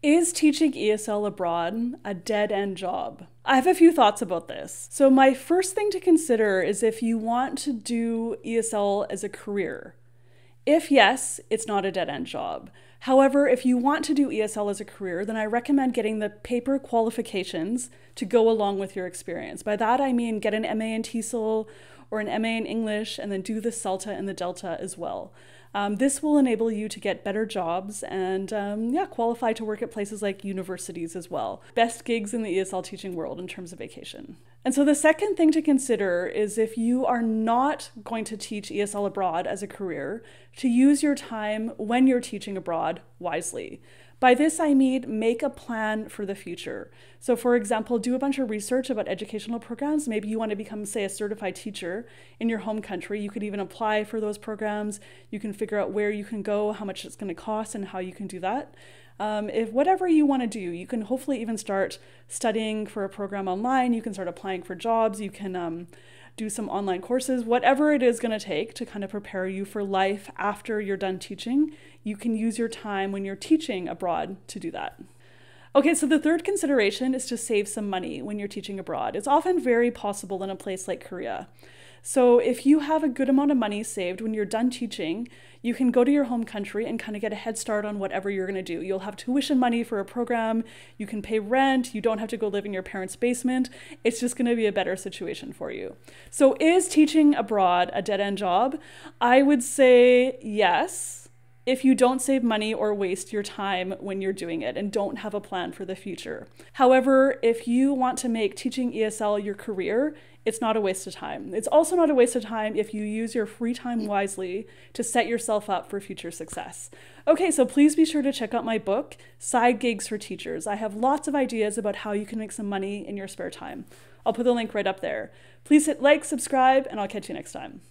Is teaching ESL abroad a dead-end job? I have a few thoughts about this. So my first thing to consider is if you want to do ESL as a career. If yes, it's not a dead-end job. However, if you want to do ESL as a career, then I recommend getting the paper qualifications to go along with your experience. By that I mean get an MA in TESOL or an MA in English and then do the CELTA and the DELTA as well. This will enable you to get better jobs and qualify to work at places like universities as well. Best gigs in the ESL teaching world in terms of vacation. And so the second thing to consider is if you are not going to teach ESL abroad as a career, to use your time when you're teaching abroad wisely. By this, I mean make a plan for the future. So for example, do a bunch of research about educational programs. Maybe you want to become, say, a certified teacher in your home country. You could even apply for those programs. You can figure out where you can go, how much it's going to cost, and how you can do that. If whatever you want to do, you can hopefully even start studying for a program online. You can start applying for jobs. You can do some online courses, whatever it is going to take to kind of prepare you for life after you're done teaching. You can use your time when you're teaching abroad to do that. Okay, so the third consideration is to save some money when you're teaching abroad. It's often very possible in a place like Korea. So if you have a good amount of money saved when you're done teaching, you can go to your home country and kind of get a head start on whatever you're going to do. You'll have tuition money for a program, you can pay rent, you don't have to go live in your parents' basement. It's just going to be a better situation for you. So is teaching abroad a dead-end job? I would say yes, if you don't save money or waste your time when you're doing it and don't have a plan for the future. However, if you want to make teaching ESL your career, it's not a waste of time. It's also not a waste of time if you use your free time wisely to set yourself up for future success. Okay, so please be sure to check out my book, Side Gigs for Teachers. I have lots of ideas about how you can make some money in your spare time. I'll put the link right up there. Please hit like, subscribe, and I'll catch you next time.